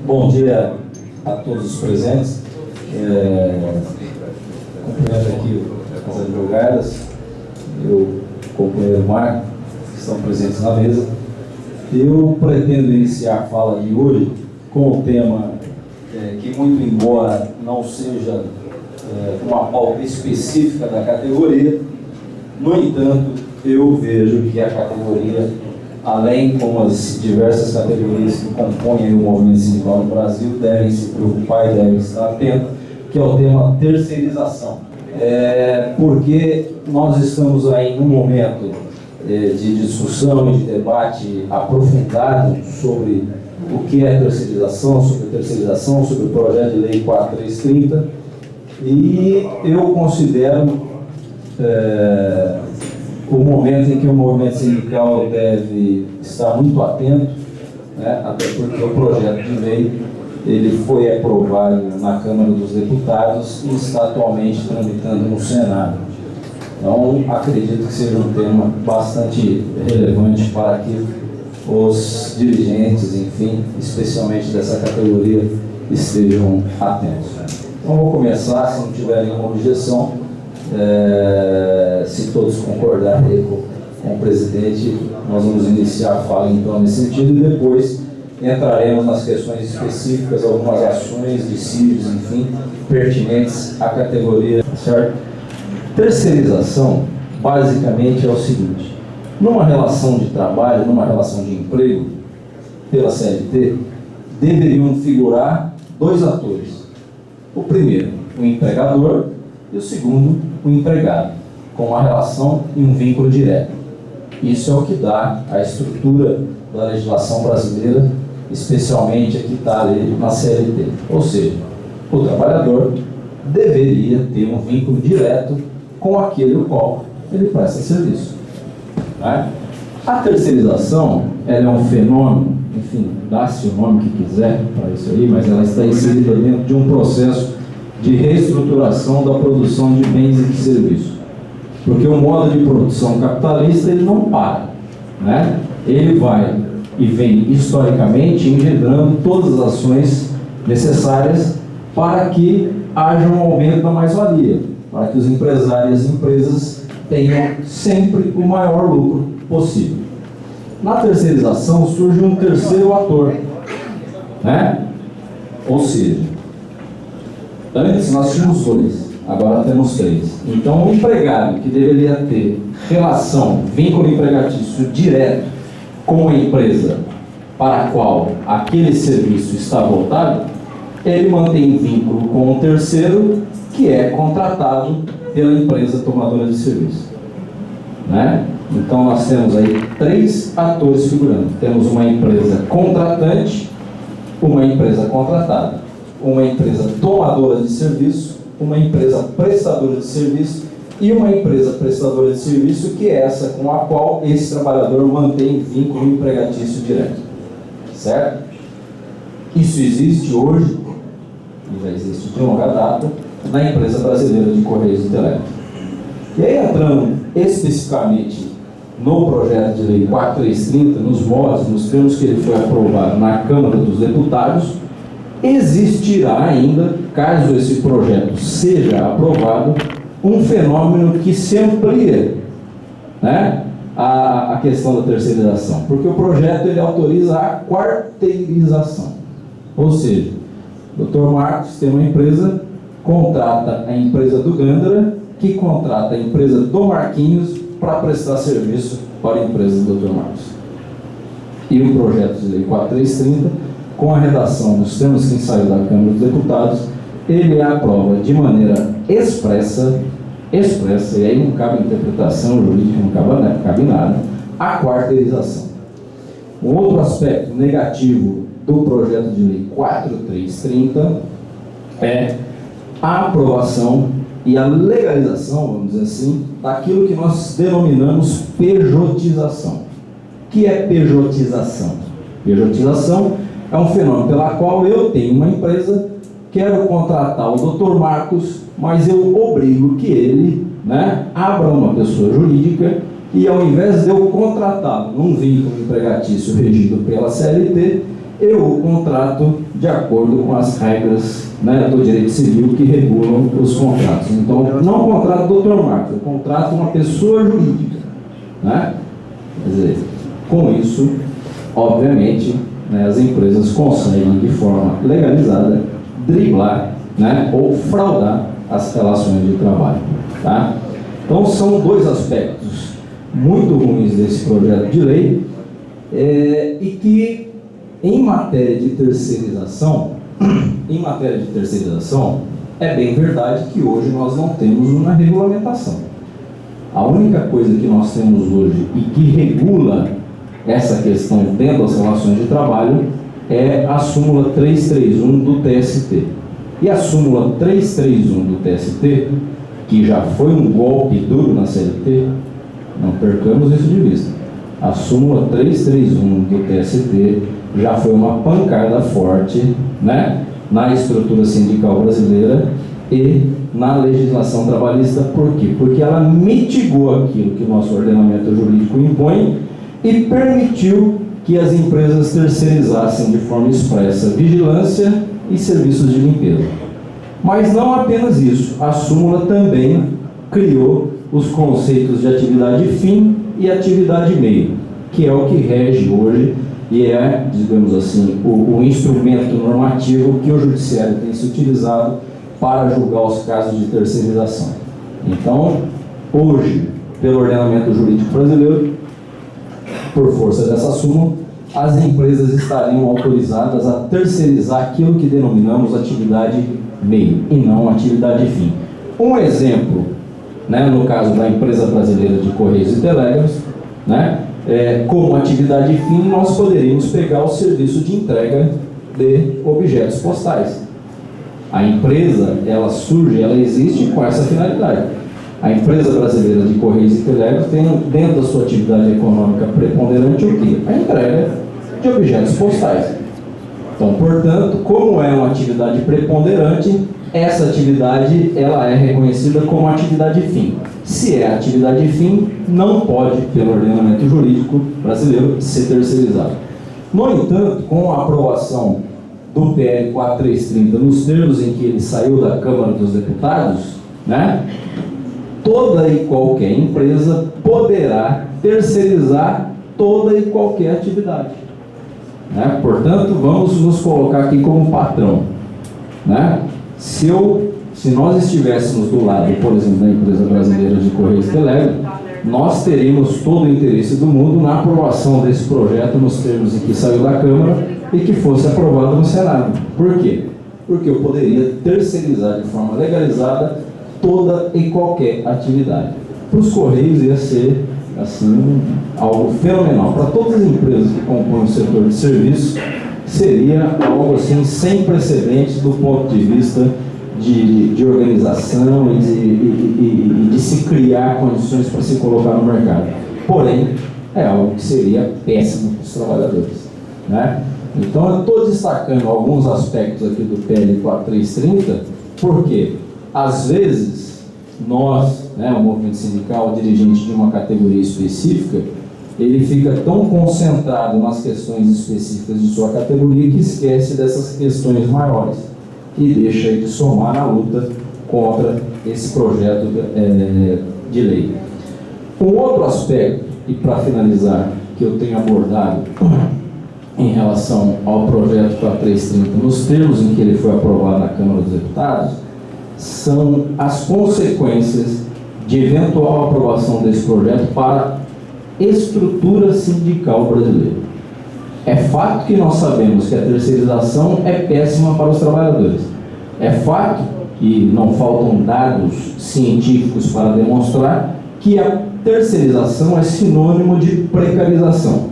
Bom dia a todos os presentes. Cumprimento aqui as advogadas e o companheiro Marco, que estão presentes na mesa. Eu pretendo iniciar a fala de hoje com o tema que, muito embora não seja uma pauta específica da categoria, no entanto, eu vejo que a categoria, além como as diversas categorias que compõem o movimento sindical no Brasil, devem se preocupar e devem estar atentos, que é o tema terceirização. Porque nós estamos aí num momento de discussão e de debate aprofundado sobre o que é terceirização, sobre o projeto de lei 4330, e eu considero o momento em que o movimento sindical deve estar muito atento, né, até porque o projeto de lei ele foi aprovado na Câmara dos Deputados e está atualmente tramitando no Senado. Então, acredito que seja um tema bastante relevante para que os dirigentes, enfim, especialmente dessa categoria, estejam atentos. Então, vou começar, se não tiver nenhuma objeção, se todos concordarem com o presidente, nós vamos iniciar a fala então nesse sentido e depois entraremos nas questões específicas, algumas ações, dissídios, enfim, pertinentes à categoria, certo? Terceirização, basicamente, é o seguinte: numa relação de trabalho, numa relação de emprego, pela CLT, deveriam figurar dois atores. O primeiro, o empregador, e o segundo, o empregado, com uma relação e um vínculo direto. Isso é o que dá a estrutura da legislação brasileira, especialmente a que está ali na CLT. Ou seja, o trabalhador deveria ter um vínculo direto com aquele ao qual ele presta serviço. Né? A terceirização, ela é um fenômeno, enfim, dá-se o nome que quiser para isso aí, mas ela está inserida dentro de um processo de reestruturação da produção de bens e de serviços. Porque o modo de produção capitalista, ele não para, né? Ele vai e vem historicamente engendrando todas as ações necessárias para que haja um aumento da mais-valia, para que os empresários e as empresas tenham sempre o maior lucro possível. Na terceirização surge um terceiro ator, né? Ou seja, antes nós tínhamos dois, agora temos três. Então, o empregado que deveria ter relação, vínculo empregatício direto com a empresa para a qual aquele serviço está voltado, ele mantém vínculo com o terceiro que é contratado pela empresa tomadora de serviço. Né? Então, nós temos aí três atores figurando. Temos uma empresa contratante, uma empresa contratada, uma empresa tomadora de serviço, uma empresa prestadora de serviço e uma empresa prestadora de serviço que é essa com a qual esse trabalhador mantém vínculo empregatício direto. Certo? Isso existe hoje, e já existe de longa data, na empresa brasileira de Correios e Telégrafo. E aí, entrando especificamente no projeto de lei 4330, nos modos, nos termos que ele foi aprovado na Câmara dos Deputados, existirá ainda, caso esse projeto seja aprovado, um fenômeno que se amplia, né, a questão da terceirização, porque o projeto ele autoriza a quarteirização, ou seja, o Dr. Marcos tem uma empresa, contrata a empresa do Gândara, que contrata a empresa do Marquinhos para prestar serviço para a empresa do Dr. Marcos. E o projeto de lei 4330, com a redação dos termos que saiu da Câmara dos Deputados, ele aprova de maneira expressa, e aí não cabe interpretação jurídica, não cabe nada, a quarteirização. Um outro aspecto negativo do projeto de lei 4330 é a aprovação e a legalização, vamos dizer assim, daquilo que nós denominamos pejotização. O que é pejotização? Pejotização é um fenômeno pela qual eu tenho uma empresa, quero contratar o Dr. Marcos, mas eu obrigo que ele, né, abra uma pessoa jurídica e, ao invés de eu contratá-lo num vínculo empregatício regido pela CLT, e o contrato de acordo com as regras, né, do direito civil que regulam os contratos. Então, não o contrato do Dr. Marcos, o contrato de uma pessoa jurídica, né? Quer dizer, com isso, obviamente, né, as empresas conseguem de forma legalizada driblar, né, ou fraudar as relações de trabalho, tá? Então, são dois aspectos muito ruins desse projeto de lei, e que, em matéria de terceirização, é bem verdade que hoje nós não temos uma regulamentação. A única coisa que nós temos hoje e que regula essa questão dentro das relações de trabalho é a súmula 331 do TST. E a súmula 331 do TST, que já foi um golpe duro na CLT, não percamos isso de vista. A súmula 331 do TST já foi uma pancada forte, né, na estrutura sindical brasileira e na legislação trabalhista. Por quê? Porque ela mitigou aquilo que o nosso ordenamento jurídico impõe e permitiu que as empresas terceirizassem de forma expressa vigilância e serviços de limpeza. Mas não apenas isso, a súmula também criou os conceitos de atividade fim e atividade meio, que é o que rege hoje e é, digamos assim, o instrumento normativo que o judiciário tem se utilizado para julgar os casos de terceirização. Então, hoje, pelo ordenamento jurídico brasileiro, por força dessa súmula, as empresas estariam autorizadas a terceirizar aquilo que denominamos atividade meio e não atividade fim. Um exemplo, né, no caso da empresa brasileira de Correios e Telégrafos, né, como atividade fim, nós poderíamos pegar o serviço de entrega de objetos postais. A empresa, ela surge, ela existe com essa finalidade. A empresa brasileira de Correios e Telégrafos tem dentro da sua atividade econômica preponderante o quê? A entrega de objetos postais. Então, portanto, como é uma atividade preponderante, essa atividade ela é reconhecida como atividade fim. Se é atividade fim, não pode, pelo ordenamento jurídico brasileiro, ser terceirizado. No entanto, com a aprovação do PL 4330, nos termos em que ele saiu da Câmara dos Deputados, né, toda e qualquer empresa poderá terceirizar toda e qualquer atividade. Né? Portanto, vamos nos colocar aqui como patrão. Né? Se nós estivéssemos do lado, por exemplo, da empresa brasileira de Correios e Telégrafos, nós teríamos todo o interesse do mundo na aprovação desse projeto nos termos em que saiu da Câmara e que fosse aprovado no Senado. Por quê? Porque eu poderia terceirizar de forma legalizada toda e qualquer atividade. Para os Correios ia ser assim, algo fenomenal. Para todas as empresas que compõem o setor de serviço, seria algo assim sem precedentes do ponto de vista de organização e de se criar condições para se colocar no mercado. Porém, é algo que seria péssimo para os trabalhadores. Né? Então, eu estou destacando alguns aspectos aqui do PL 4330, porque, às vezes, nós, né, o movimento sindical, o dirigente de uma categoria específica, ele fica tão concentrado nas questões específicas de sua categoria que esquece dessas questões maiores e deixa de somar na luta contra esse projeto de lei. Um outro aspecto, e para finalizar, que eu tenho abordado em relação ao projeto 4330, nos termos em que ele foi aprovado na Câmara dos Deputados, são as consequências de eventual aprovação desse projeto para a estrutura sindical brasileira. É fato que nós sabemos que a terceirização é péssima para os trabalhadores. É fato, e não faltam dados científicos para demonstrar, que a terceirização é sinônimo de precarização.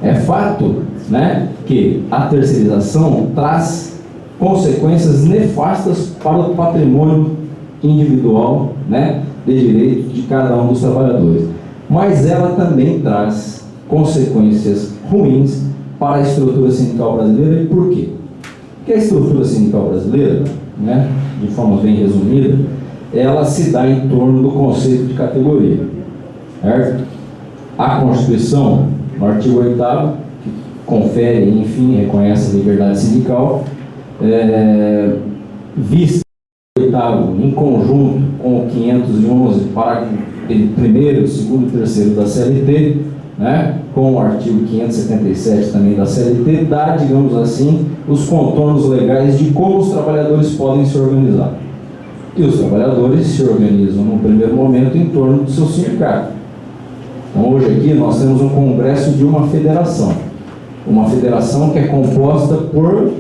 É fato, né, que a terceirização traz consequências nefastas para o patrimônio individual, né, de direito de cada um dos trabalhadores. Mas ela também traz consequências ruins para a estrutura sindical brasileira. E por quê? Porque a estrutura sindical brasileira, né, de forma bem resumida, ela se dá em torno do conceito de categoria. Certo? A Constituição, no artigo 8º, que confere, enfim, reconhece a liberdade sindical, vista em conjunto com o 511, parágrafo 1º, 2º e 3º da CLT, né, com o artigo 577 também da CLT, dá, digamos assim, os contornos legais de como os trabalhadores podem se organizar. E os trabalhadores se organizam, no primeiro momento, em torno do seu sindicato. Então, hoje aqui, nós temos um congresso de uma federação que é composta por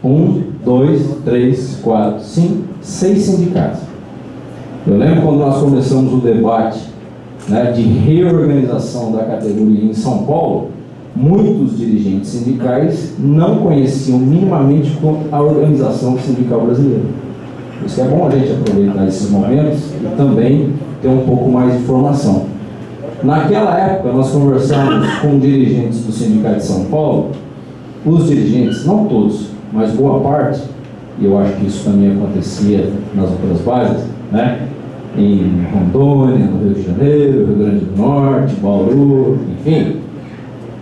1, 2, 3, 4, 5, 6 sindicatos. Eu lembro quando nós começamos o debate, né, de reorganização da categoria em São Paulo, muitos dirigentes sindicais não conheciam minimamente a organização sindical brasileira. Por isso que é bom a gente aproveitar esses momentos e também ter um pouco mais de informação. Naquela época, nós conversamos com dirigentes do Sindicato de São Paulo. Os dirigentes, não todos, mas boa parte, e eu acho que isso também acontecia nas outras bases, né? Em Rondônia, no Rio de Janeiro, Rio Grande do Norte, Bauru, enfim,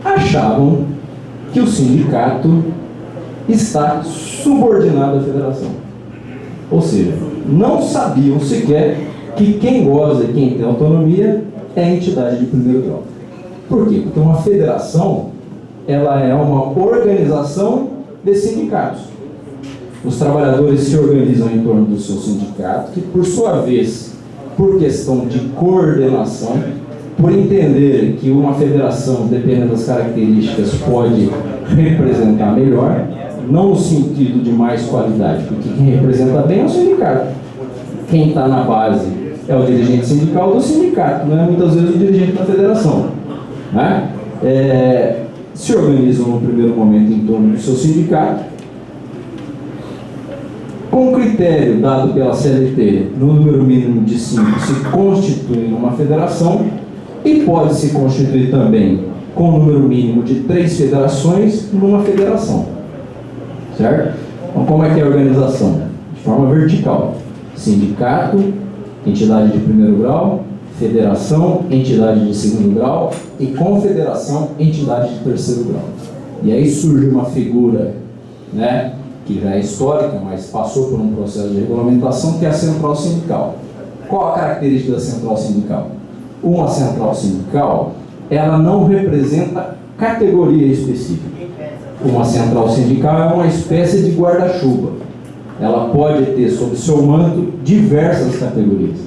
achavam que o sindicato está subordinado à federação. Ou seja, não sabiam sequer que quem goza e quem tem autonomia é a entidade de primeiro grau. Por quê? Porque uma federação, ela é uma organização de sindicatos. Os trabalhadores se organizam em torno do seu sindicato, que por sua vez, por questão de coordenação, por entenderem que uma federação, dependendo das características, pode representar melhor, não no sentido de mais qualidade, porque quem representa bem é o sindicato. Quem está na base é o dirigente sindical do sindicato, não é muitas vezes o dirigente da federação, né? Se organizam no primeiro momento em torno do seu sindicato, com critério dado pela CLT, no número mínimo de 5, se constitui uma federação e pode se constituir também com o número mínimo de 3 federações numa federação, certo? Então, como é que é a organização? De forma vertical: sindicato, entidade de primeiro grau, federação, entidade de segundo grau e confederação, entidade de terceiro grau. E aí surge uma figura, né, que já é histórica, mas passou por um processo de regulamentação, que é a central sindical. Qual a característica da central sindical? Uma central sindical, ela não representa categoria específica. Uma central sindical é uma espécie de guarda-chuva. Ela pode ter sob seu manto diversas categorias.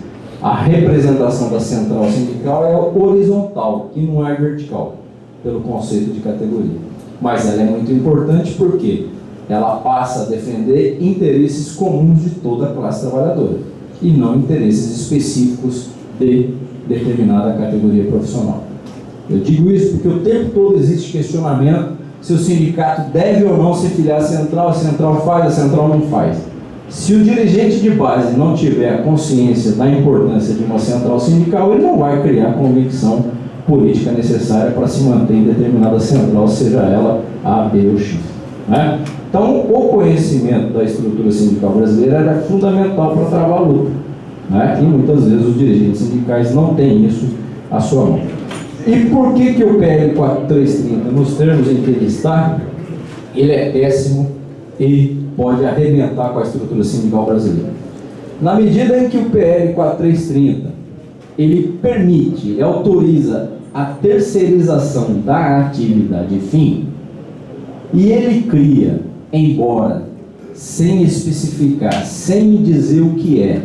A representação da central sindical é horizontal e não é vertical, pelo conceito de categoria. Mas ela é muito importante porque ela passa a defender interesses comuns de toda a classe trabalhadora e não interesses específicos de determinada categoria profissional. Eu digo isso porque o tempo todo existe questionamento se o sindicato deve ou não se filiar à central, a central faz, a central não faz. Se o dirigente de base não tiver a consciência da importância de uma central sindical, ele não vai criar a convicção política necessária para se manter em determinada central, seja ela A, B ou X, né? Então, o conhecimento da estrutura sindical brasileira era fundamental para travar a luta, né? E muitas vezes os dirigentes sindicais não têm isso à sua mão. E por que o PL 4330, nos termos em que ele está, ele é péssimo e pode arrebentar com a estrutura sindical brasileira? Na medida em que o PL 4330, ele permite, autoriza a terceirização da atividade fim, e ele cria, embora sem especificar, sem dizer o que é,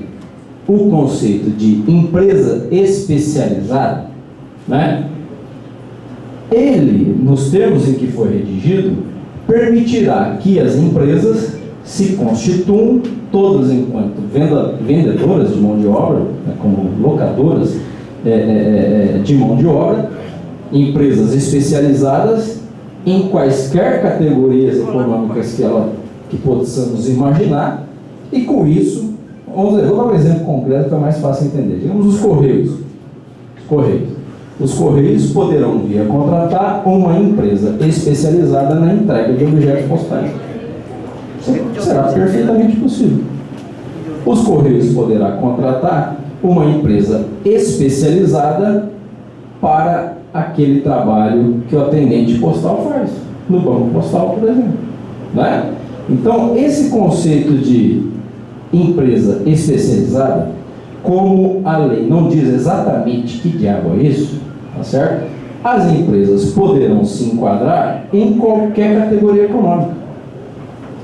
o conceito de empresa especializada, né? Ele, nos termos em que foi redigido, permitirá que as empresas se constituam todas enquanto vendedoras de mão de obra, né, como locadoras de mão de obra, empresas especializadas em quaisquer categorias econômicas que possamos imaginar, e com isso, vou dar um exemplo concreto que é mais fácil entender. Digamos os Correios. Os Correios poderão vir a contratar uma empresa especializada na entrega de objetos postais. Será perfeitamente possível. Os Correios poderão contratar uma empresa especializada para aquele trabalho que o atendente postal faz. no banco postal, por exemplo. Né? Então, esse conceito de empresa especializada, como a lei não diz exatamente que diabo é isso, tá certo? As empresas poderão se enquadrar em qualquer categoria econômica.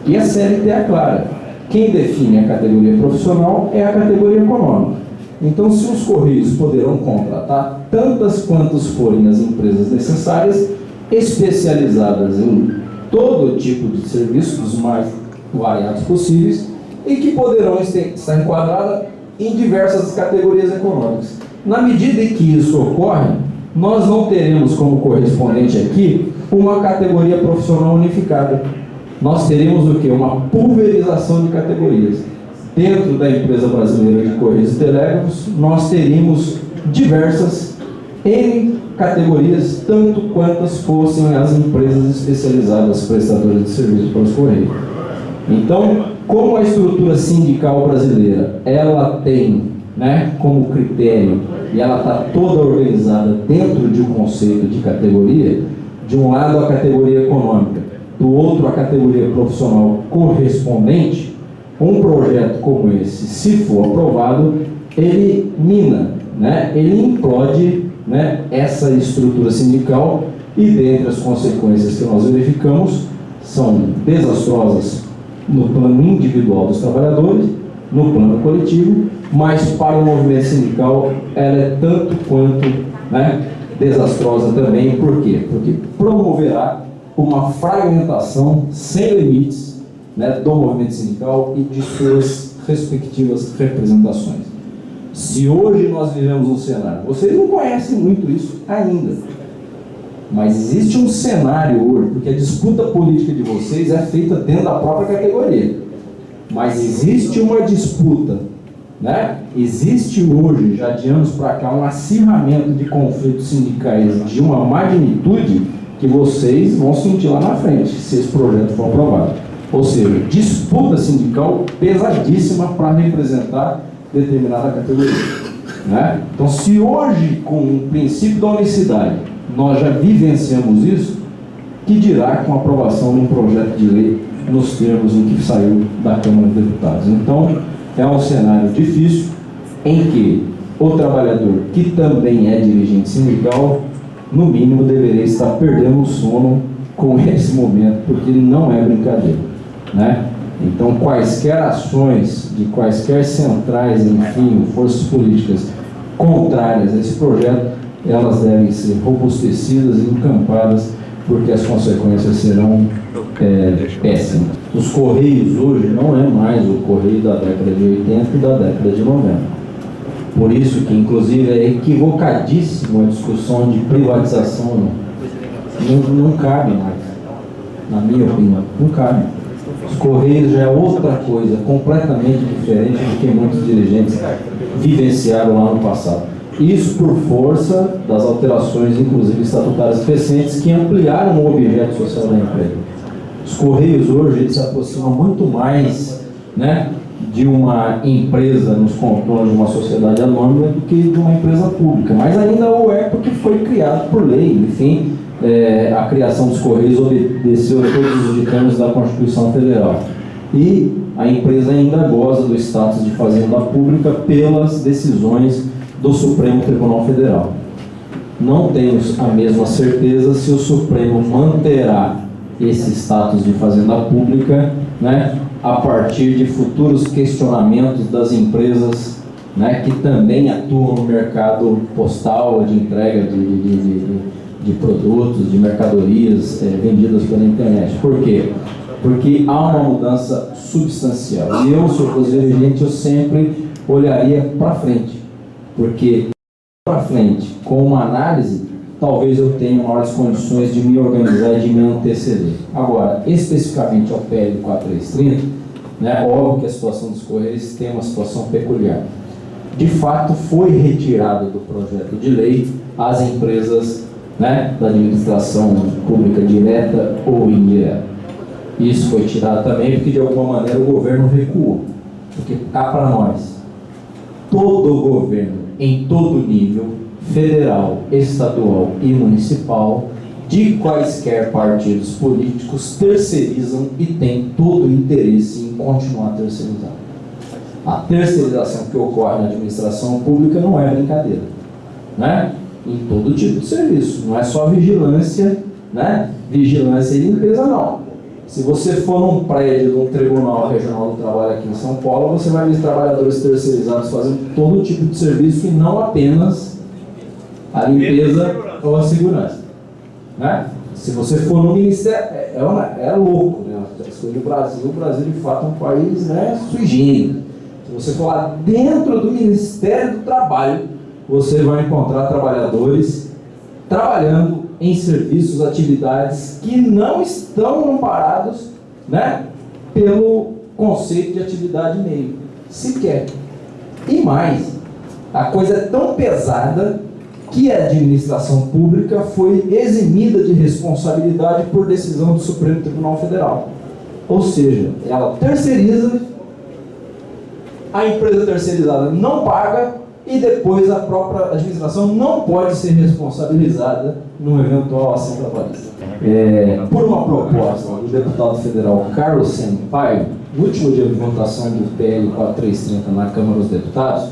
E a CLT é clara. Quem define a categoria profissional é a categoria econômica. Então, se os Correios poderão contratar tantas quantas forem as empresas necessárias, especializadas em todo tipo de serviços, os mais variados possíveis, e que poderão estar enquadradas em diversas categorias econômicas. Na medida em que isso ocorre, nós não teremos como correspondente aqui uma categoria profissional unificada. Nós teremos o quê? Uma pulverização de categorias. Dentro da empresa brasileira de Correios e Telégrafos, nós teríamos diversas N categorias, tanto quantas fossem as empresas especializadas prestadoras de serviço para os Correios. Então, como a estrutura sindical brasileira, ela tem, né, como critério, e ela está toda organizada dentro de um conceito de categoria, de um lado a categoria econômica, do outro a categoria profissional correspondente, um projeto como esse, se for aprovado, ele mina, né, ele implode, né, essa estrutura sindical, e dentre as consequências que nós verificamos são desastrosas no plano individual dos trabalhadores, no plano coletivo, mas para o movimento sindical ela é tanto quanto, né, desastrosa também. Por quê? Porque promoverá uma fragmentação sem limites, né, do movimento sindical e de suas respectivas representações. Se hoje nós vivemos um cenário, vocês não conhecem muito isso ainda, mas existe um cenário hoje, porque a disputa política de vocês é feita dentro da própria categoria, mas existe uma disputa, né? Existe hoje, já de anos para cá, um acirramento de conflitos sindicais de uma magnitude que vocês vão sentir lá na frente, se esse projeto for aprovado. Ou seja, disputa sindical pesadíssima para representar determinada categoria, né? Então, se hoje, com o princípio da unicidade, nós já vivenciamos isso, que dirá com a aprovação de um projeto de lei nos termos em que saiu da Câmara dos Deputados. Então, é um cenário difícil em que o trabalhador, que também é dirigente sindical, no mínimo deveria estar perdendo o sono com esse momento, porque não é brincadeira, né? Então, quaisquer ações de quaisquer centrais, enfim, forças políticas contrárias a esse projeto, elas devem ser robustecidas e encampadas, porque as consequências serão péssimas. Os Correios hoje não é mais o Correio da década de 80 e da década de 90. Por isso que, inclusive, é equivocadíssima a discussão de privatização. Não cabe mais, na minha opinião, não cabe. Os Correios já é outra coisa, completamente diferente do que muitos dirigentes vivenciaram lá no passado. Isso por força das alterações, inclusive estatutárias recentes, que ampliaram o objeto social da empresa. Os Correios hoje eles se aproximam muito mais, né, de uma empresa nos contornos de uma sociedade anônima do que de uma empresa pública, mas ainda o é porque foi criado por lei. Enfim, a criação dos Correios obedeceu a todos os ditames da Constituição Federal. E a empresa ainda goza do status de fazenda pública pelas decisões do Supremo Tribunal Federal. Não temos a mesma certeza se o Supremo manterá esse status de fazenda pública, né, a partir de futuros questionamentos das empresas, né, que também atuam no mercado postal de entrega de produtos, de mercadorias vendidas pela internet. Por quê? Porque há uma mudança substancial. E eu, se eu fosse dirigente, eu sempre olharia para frente. Porque para frente, com uma análise, talvez eu tenha maiores condições de me organizar e de me anteceder. Agora, especificamente ao PL 4330, né, óbvio que a situação dos Correios tem uma situação peculiar. De fato, foi retirado do projeto de lei as empresas, né, da administração pública direta ou indireta. Isso foi tirado também porque, de alguma maneira, o governo recuou. Porque cá para nós, todo governo, em todo nível, federal, estadual e municipal, de quaisquer partidos políticos terceirizam e têm todo o interesse em continuar terceirizando. A terceirização que ocorre na administração pública não é brincadeira, né? Em todo tipo de serviço, não é só vigilância, né? Vigilância e limpeza, não. Se você for num prédio de um Tribunal Regional do Trabalho aqui em São Paulo, você vai ver trabalhadores terceirizados fazendo todo tipo de serviço e não apenas a limpeza ou a segurança, né? Se você for no Ministério, é louco, né? As coisas do Brasil, o Brasil de fato é um país, né, sui generis. Se você for lá dentro do Ministério do Trabalho, você vai encontrar trabalhadores trabalhando em serviços, atividades que não estão amparados, né, pelo conceito de atividade meio, sequer. E mais, a coisa é tão pesada que a administração pública foi eximida de responsabilidade por decisão do Supremo Tribunal Federal. Ou seja, ela terceiriza, a empresa terceirizada não paga e depois a própria administração não pode ser responsabilizada numa eventual ação trabalhista. Por uma proposta do deputado federal Carlos Sampaio, no último dia de votação do PL 4330 na Câmara dos Deputados,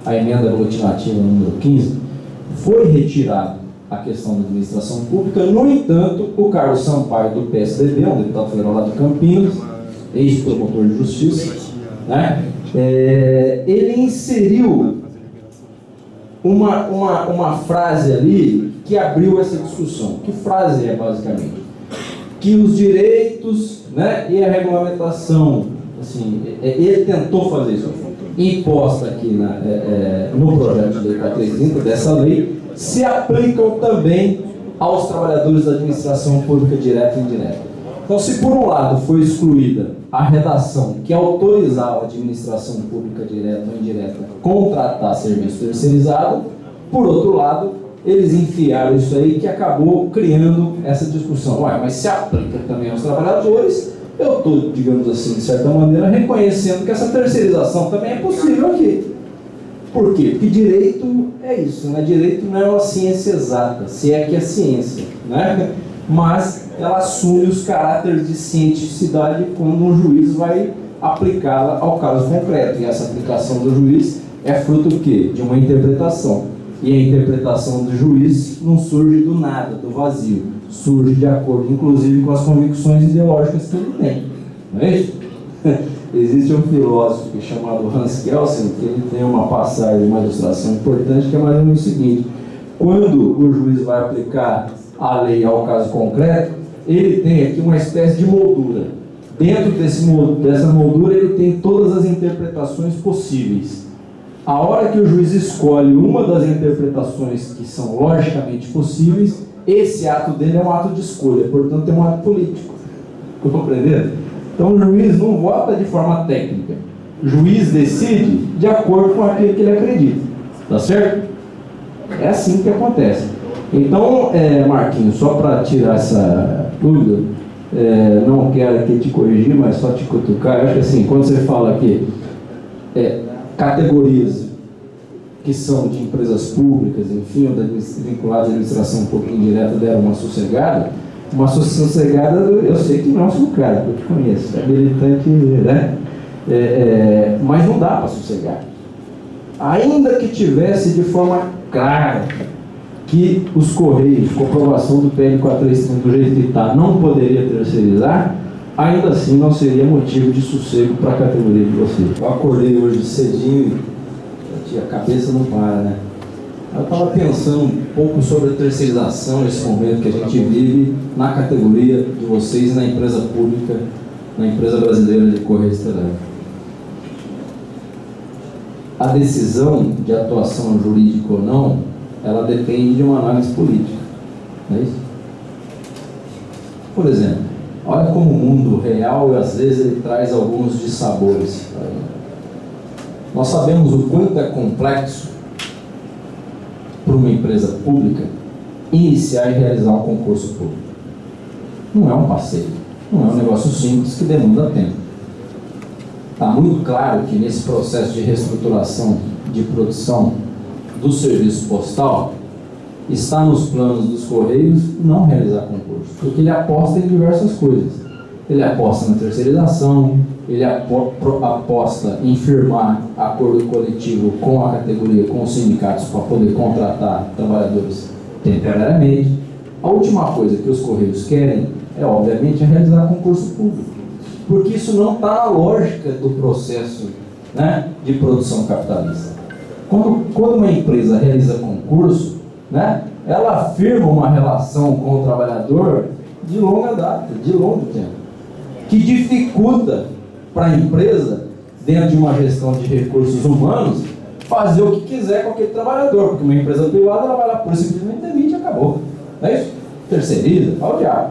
a emenda aglutinativa número 15, foi retirada a questão da administração pública. No entanto, o Carlos Sampaio, do PSDB, um deputado federal lá de Campinas, ex-promotor de justiça, né, ele inseriu uma frase ali que abriu essa discussão. Que frase é, basicamente? Que os direitos, né, e a regulamentação, assim, ele tentou fazer isso, imposta aqui no projeto de lei 4330 dessa lei, se aplicam também aos trabalhadores da administração pública direta e indireta. Então, se por um lado foi excluída a redação que autorizava a administração pública direta ou indireta a contratar serviço terceirizado, por outro lado, eles enfiaram isso aí que acabou criando essa discussão. Ué, mas se aplica também aos trabalhadores, eu estou, digamos assim, de certa maneira, reconhecendo que essa terceirização também é possível aqui. Por quê? Porque direito é isso, né? Direito não é uma ciência exata, se é que é ciência, né? Mas ela assume os caráteres de cientificidade quando um juiz vai aplicá-la ao caso concreto. E essa aplicação do juiz é fruto do quê? De uma interpretação. E a interpretação do juiz não surge do nada, do vazio. Surge de acordo, inclusive, com as convicções ideológicas que ele tem. Não é isso? Existe um filósofo chamado Hans Kelsen, que ele tem uma passagem, uma ilustração importante, que é mais ou menos o seguinte: quando o juiz vai aplicar a lei ao caso concreto, ele tem aqui uma espécie de moldura. Dentro dessa moldura, ele tem todas as interpretações possíveis. A hora que o juiz escolhe uma das interpretações que são logicamente possíveis, esse ato dele é um ato de escolha, portanto é um ato político. Estou compreendendo? Então o juiz não vota de forma técnica. O juiz decide de acordo com aquilo que ele acredita. Tá certo? É assim que acontece. Então, Marquinhos, só para tirar essa dúvida, não quero aqui te corrigir, mas só te cutucar. Eu acho que assim, quando você fala aqui, categorias que são de empresas públicas, enfim, ou vinculadas à administração pública indireta, deram uma sossegada. Uma sossegada, eu sei que não é o seu cara, porque eu te conheço, é militante, né? Mas não dá para sossegar. Ainda que tivesse de forma clara que os Correios, com aprovação do PL 4330 do jeito que está, não poderia terceirizar, ainda assim não seria motivo de sossego para a categoria de vocês. Eu acordei hoje cedinho e a cabeça não para, né? Eu estava pensando um pouco sobre a terceirização, esse momento que a gente vive na categoria de vocês e na empresa pública, na empresa brasileira de Correios Telégrafos. A decisão de atuação jurídica ou não, ela depende de uma análise política, não é isso? Por exemplo, olha como o mundo real, e às vezes ele traz alguns dissabores. Nós sabemos o quanto é complexo para uma empresa pública iniciar e realizar um concurso público. Não é um passeio, não é um negócio simples que demanda tempo. Está muito claro que nesse processo de reestruturação de produção do serviço postal, está nos planos dos Correios não realizar concurso, porque ele aposta em diversas coisas. Ele aposta na terceirização, ele aposta em firmar acordo coletivo com a categoria, com os sindicatos, para poder contratar trabalhadores temporariamente. A última coisa que os Correios querem é, obviamente, realizar concurso público, porque isso não está na lógica do processo, né, de produção capitalista. Quando uma empresa realiza concurso, né, ela firma uma relação com o trabalhador de longa data, de longo tempo, que dificulta para a empresa, dentro de uma gestão de recursos humanos, fazer o que quiser com aquele trabalhador, porque uma empresa privada ela vai lá por simplesmente demite e acabou. Não é isso? Terceiriza, fala o diabo.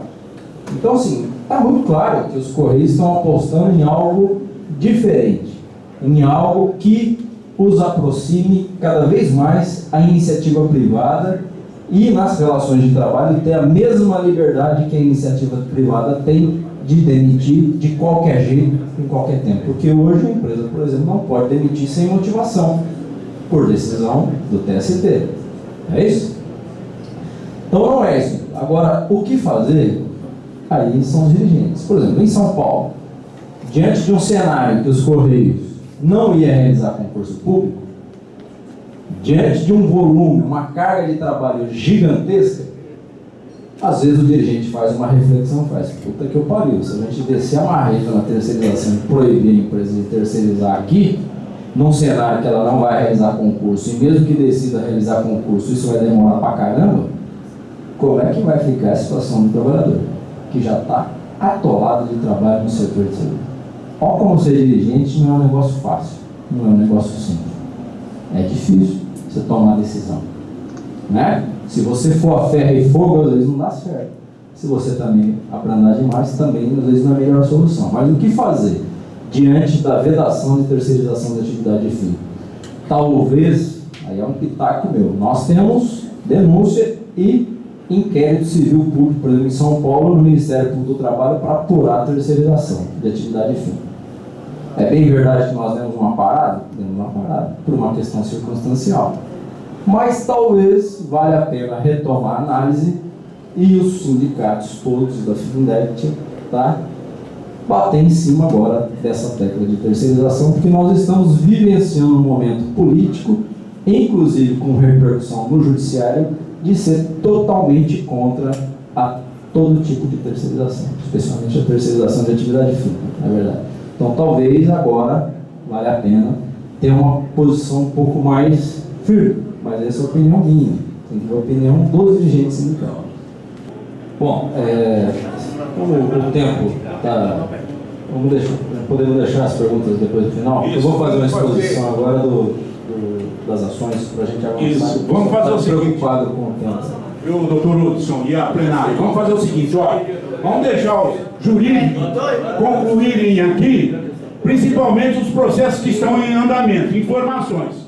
Então, assim, está muito claro que os Correios estão apostando em algo diferente, em algo que os aproxime cada vez mais à iniciativa privada e nas relações de trabalho ter a mesma liberdade que a iniciativa privada tem de demitir de qualquer jeito, em qualquer tempo. Porque hoje a empresa, por exemplo, não pode demitir sem motivação, por decisão do TST. É isso? Então não é isso. Agora, o que fazer? Aí são os dirigentes. Por exemplo, em São Paulo, diante de um cenário que os Correios não ia realizar concurso público, diante de um volume, uma carga de trabalho gigantesca, às vezes o dirigente faz uma reflexão, faz, puta que eu pariu, se a gente descer a marreta na terceirização e proibir a empresa de terceirizar aqui, num cenário que ela não vai realizar concurso, e mesmo que decida realizar concurso, isso vai demorar pra caramba, como é que vai ficar a situação do trabalhador, que já está atolado de trabalho no setor de saúde? Olha como ser dirigente não é um negócio fácil, não é um negócio simples. É difícil você tomar a decisão, né? Se você for a ferro e fogo, às vezes não dá certo. Se você também abrandar demais, também às vezes não é a melhor solução. Mas o que fazer diante da vedação de terceirização da atividade fim? Talvez, aí é um pitaco meu, nós temos denúncia e inquérito civil público, por exemplo, em São Paulo, no Ministério Público do Trabalho, para apurar a terceirização de atividade fim. É bem verdade que nós demos uma parada? Demos uma parada, por uma questão circunstancial. Mas talvez valha a pena retomar a análise e os sindicatos todos da Findept, tá, bater em cima agora dessa tecla de terceirização, porque nós estamos vivenciando um momento político, inclusive com repercussão no judiciário, de ser totalmente contra a todo tipo de terceirização, especialmente a terceirização de atividade fim, na verdade. Então talvez agora valha a pena ter uma posição um pouco mais firme. Mas essa é a opinião minha, tem que ver a opinião dos dirigentes sindicais. Bom, como o tempo está... Podemos deixar as perguntas depois do final? Eu vou fazer uma exposição agora das ações para a gente avançar. Isso, vamos fazer o seguinte. Preocupado com o tempo. Eu, doutor Hudson, e a plenária, vamos fazer o seguinte, ó, vamos deixar os jurídicos concluírem aqui, principalmente os processos que estão em andamento, informações.